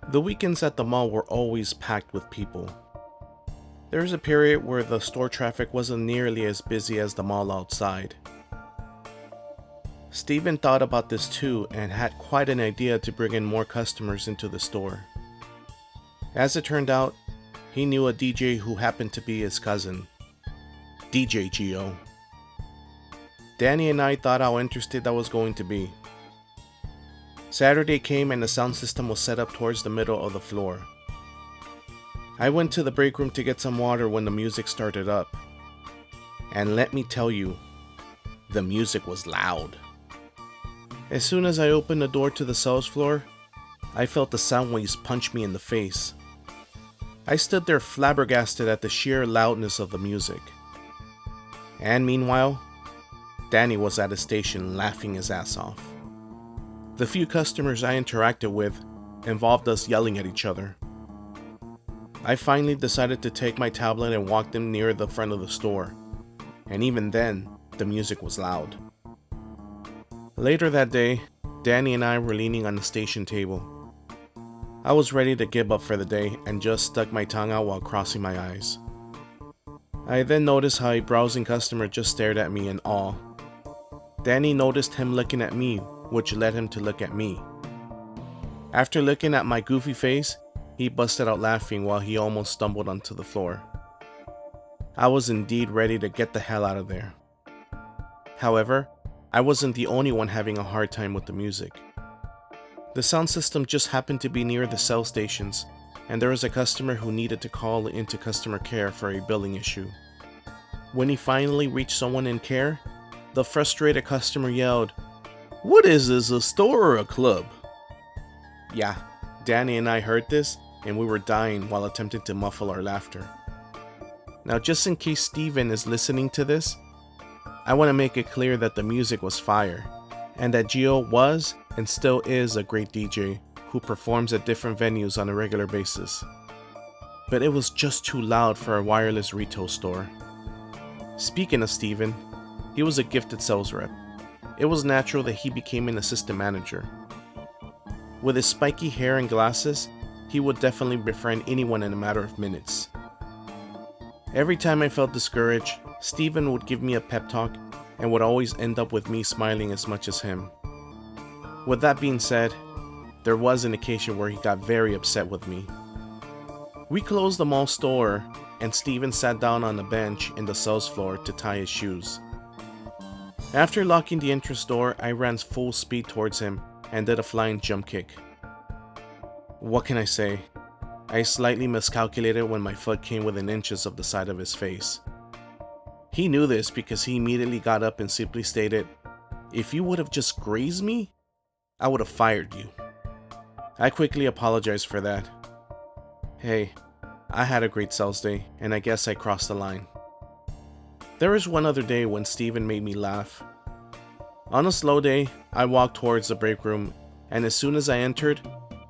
The weekends at the mall were always packed with people. There was a period where the store traffic wasn't nearly as busy as the mall outside. Steven thought about this too and had quite an idea to bring in more customers into the store. As it turned out, he knew a DJ who happened to be his cousin, DJ Gio. Danny and I thought how interested that was going to be. Saturday came and the sound system was set up towards the middle of the floor. I went to the break room to get some water when the music started up. And let me tell you, the music was loud. As soon as I opened the door to the sales floor, I felt the sound waves punch me in the face. I stood there flabbergasted at the sheer loudness of the music. And meanwhile, Danny was at the station laughing his ass off. The few customers I interacted with involved us yelling at each other. I finally decided to take my tablet and walk them near the front of the store, and even then, the music was loud. Later that day, Danny and I were leaning on the station table. I was ready to give up for the day and just stuck my tongue out while crossing my eyes. I then noticed how a browsing customer just stared at me in awe. Danny noticed him looking at me, which led him to look at me. After looking at my goofy face, he busted out laughing while he almost stumbled onto the floor. I was indeed ready to get the hell out of there. However, I wasn't the only one having a hard time with the music. The sound system just happened to be near the cell stations, and there was a customer who needed to call into customer care for a billing issue. When he finally reached someone in care, the frustrated customer yelled, "What is this, a store or a club?" Yeah, Danny and I heard this, and we were dying while attempting to muffle our laughter. Now, just in case Steven is listening to this, I want to make it clear that the music was fire, and that Gio was and still is a great DJ who performs at different venues on a regular basis. But it was just too loud for a wireless retail store. Speaking of Steven, he was a gifted sales rep. It was natural that he became an assistant manager. With his spiky hair and glasses, he would definitely befriend anyone in a matter of minutes. Every time I felt discouraged, Steven would give me a pep talk and would always end up with me smiling as much as him. With that being said, there was an occasion where he got very upset with me. We closed the mall store and Steven sat down on a bench in the sales floor to tie his shoes. After locking the entrance door, I ran full speed towards him and did a flying jump kick. What can I say? I slightly miscalculated when my foot came within inches of the side of his face. He knew this because he immediately got up and simply stated, "If you would have just grazed me, I would have fired you." I quickly apologized for that. Hey, I had a great sales day, and I guess I crossed the line. There was one other day when Steven made me laugh. On a slow day, I walked towards the break room, and as soon as I entered,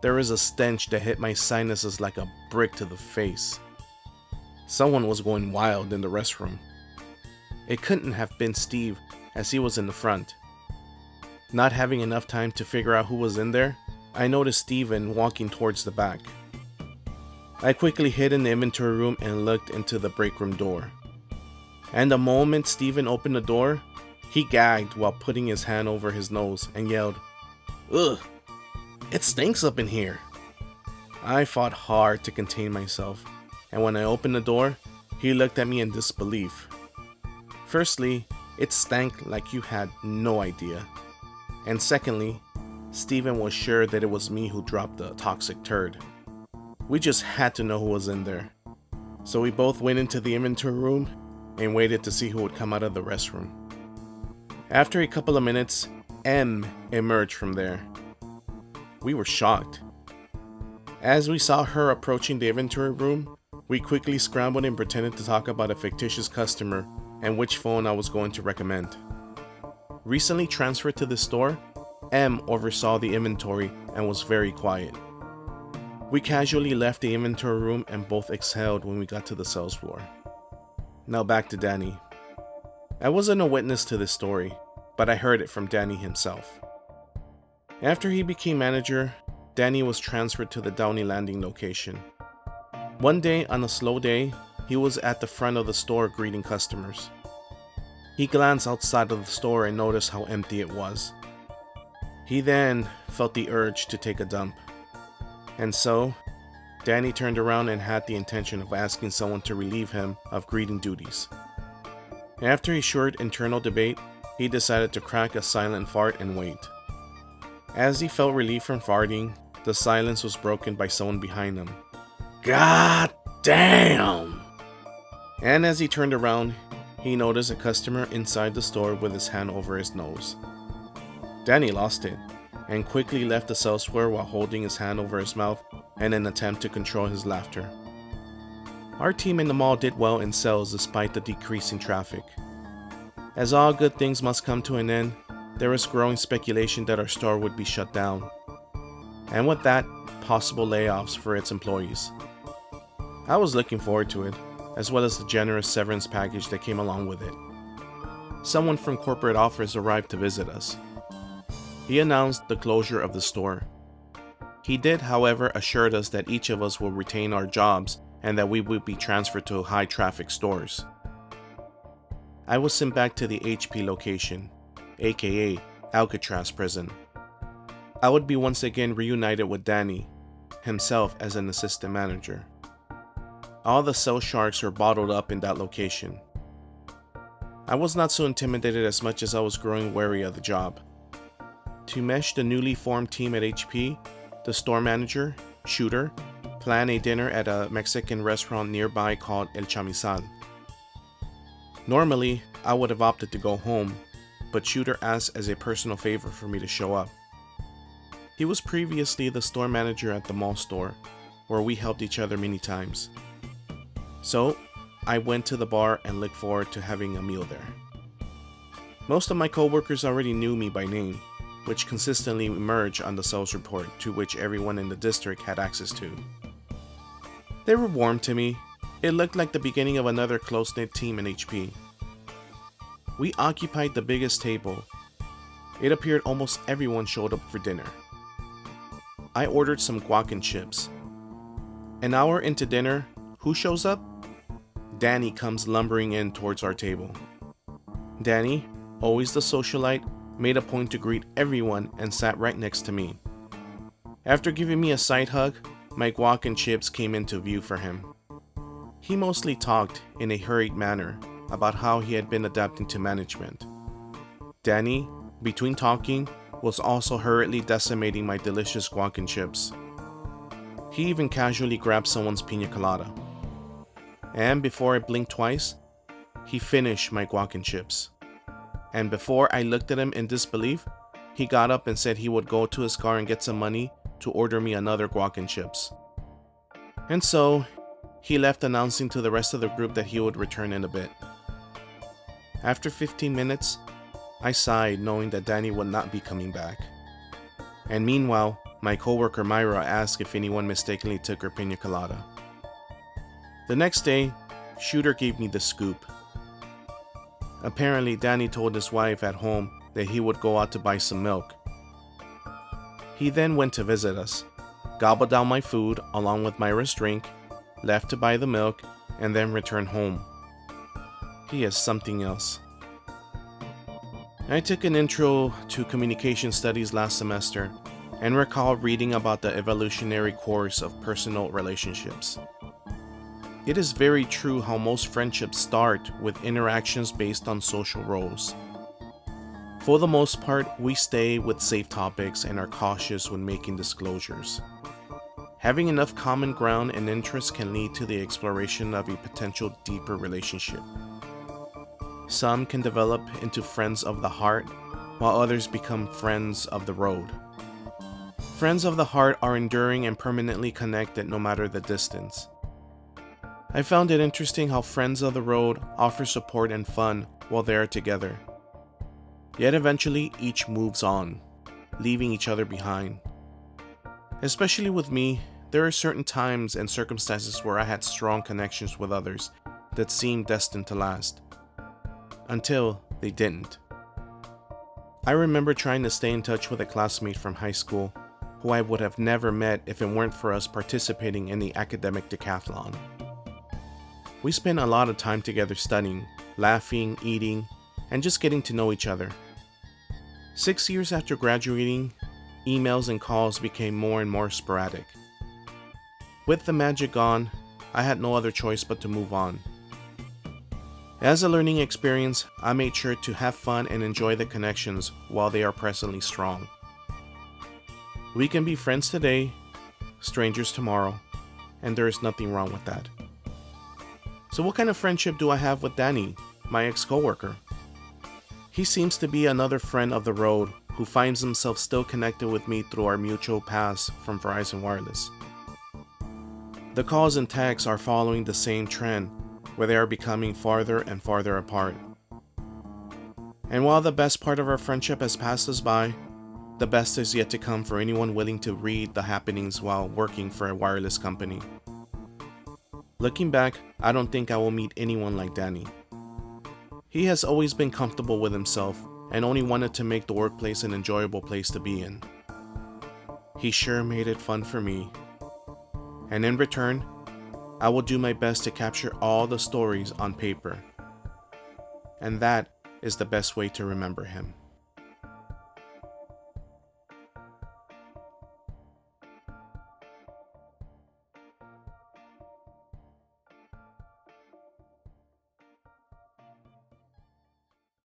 there was a stench that hit my sinuses like a brick to the face. Someone was going wild in the restroom. It couldn't have been Steve, as he was in the front. Not having enough time to figure out who was in there, I noticed Steven walking towards the back. I quickly hid in the inventory room and looked into the break room door. And the moment Steven opened the door, he gagged while putting his hand over his nose and yelled, "Ugh, it stinks up in here." I fought hard to contain myself, and when I opened the door, he looked at me in disbelief. Firstly, it stank like you had no idea. And secondly, Steven was sure that it was me who dropped the toxic turd. We just had to know who was in there. So we both went into the inventory room and waited to see who would come out of the restroom. After a couple of minutes, M emerged from there. We were shocked. As we saw her approaching the inventory room, we quickly scrambled and pretended to talk about a fictitious customer and which phone I was going to recommend. Recently transferred to the store, M oversaw the inventory and was very quiet. We casually left the inventory room and both exhaled when we got to the sales floor. Now back to Danny. I wasn't a witness to this story, but I heard it from Danny himself. After he became manager, Danny was transferred to the Downey Landing location. One day, on a slow day, he was at the front of the store greeting customers. He glanced outside of the store and noticed how empty it was. He then felt the urge to take a dump. And so, Danny turned around and had the intention of asking someone to relieve him of greeting duties. After a short internal debate, he decided to crack a silent fart and wait. As he felt relief from farting, the silence was broken by someone behind him. God damn! And as he turned around, he noticed a customer inside the store with his hand over his nose. Danny lost it, and quickly left the sales floor while holding his hand over his mouth in an attempt to control his laughter. Our team in the mall did well in sales despite the decrease in traffic. As all good things must come to an end, there was growing speculation that our store would be shut down, and with that, possible layoffs for its employees. I was looking forward to it, as well as the generous severance package that came along with it. Someone from corporate office arrived to visit us. He announced the closure of the store. He did, however, assure us that each of us will retain our jobs and that we would be transferred to high-traffic stores. I was sent back to the HP location, aka Alcatraz prison. I would be once again reunited with Danny, himself as an assistant manager. All the cell sharks were bottled up in that location. I was not so intimidated as much as I was growing wary of the job. To mesh the newly formed team at HP, the store manager, Shooter, planned a dinner at a Mexican restaurant nearby called El Chamizal. Normally, I would have opted to go home, but Shooter asked as a personal favor for me to show up. He was previously the store manager at the mall store, where we helped each other many times. So, I went to the bar and looked forward to having a meal there. Most of my coworkers already knew me by name, which consistently emerged on the sales report to which everyone in the district had access to. They were warm to me. It looked like the beginning of another close-knit team in HP. We occupied the biggest table. It appeared almost everyone showed up for dinner. I ordered some guac and chips. An hour into dinner, who shows up? Danny comes lumbering in towards our table. Danny, always the socialite, made a point to greet everyone and sat right next to me. After giving me a side hug, my guac and chips came into view for him. He mostly talked in a hurried manner about how he had been adapting to management. Danny, between talking, was also hurriedly decimating my delicious guac and chips. He even casually grabbed someone's piña colada. And before I blinked twice, he finished my guac and chips. And before I looked at him in disbelief, he got up and said he would go to his car and get some money to order me another guac and chips. And so, he left announcing to the rest of the group that he would return in a bit. After 15 minutes, I sighed knowing that Danny would not be coming back. And meanwhile, my coworker Myra asked if anyone mistakenly took her piña colada. The next day, Shooter gave me the scoop. Apparently, Danny told his wife at home that he would go out to buy some milk. He then went to visit us, gobbled down my food along with Myra's drink, left to buy the milk, and then returned home. He is something else. I took an intro to communication studies last semester and recall reading about the evolutionary course of personal relationships. It is very true how most friendships start with interactions based on social roles. For the most part, we stay with safe topics and are cautious when making disclosures. Having enough common ground and interests can lead to the exploration of a potential deeper relationship. Some can develop into friends of the heart, while others become friends of the road. Friends of the heart are enduring and permanently connected no matter the distance. I found it interesting how friends of the road offer support and fun while they are together. Yet eventually each moves on, leaving each other behind. Especially with me, there are certain times and circumstances where I had strong connections with others that seemed destined to last. Until they didn't. I remember trying to stay in touch with a classmate from high school who I would have never met if it weren't for us participating in the academic decathlon. We spent a lot of time together studying, laughing, eating, and just getting to know each other. 6 years after graduating, emails and calls became more and more sporadic. With the magic gone, I had no other choice but to move on. As a learning experience, I made sure to have fun and enjoy the connections while they are presently strong. We can be friends today, strangers tomorrow, and there is nothing wrong with that. So what kind of friendship do I have with Danny, my ex-coworker? He seems to be another friend of the road who finds himself still connected with me through our mutual paths from Verizon Wireless. The calls and texts are following the same trend, where they are becoming farther and farther apart. And while the best part of our friendship has passed us by, the best is yet to come for anyone willing to read the happenings while working for a wireless company. Looking back, I don't think I will meet anyone like Danny. He has always been comfortable with himself and only wanted to make the workplace an enjoyable place to be in. He sure made it fun for me. And in return, I will do my best to capture all the stories on paper. And that is the best way to remember him.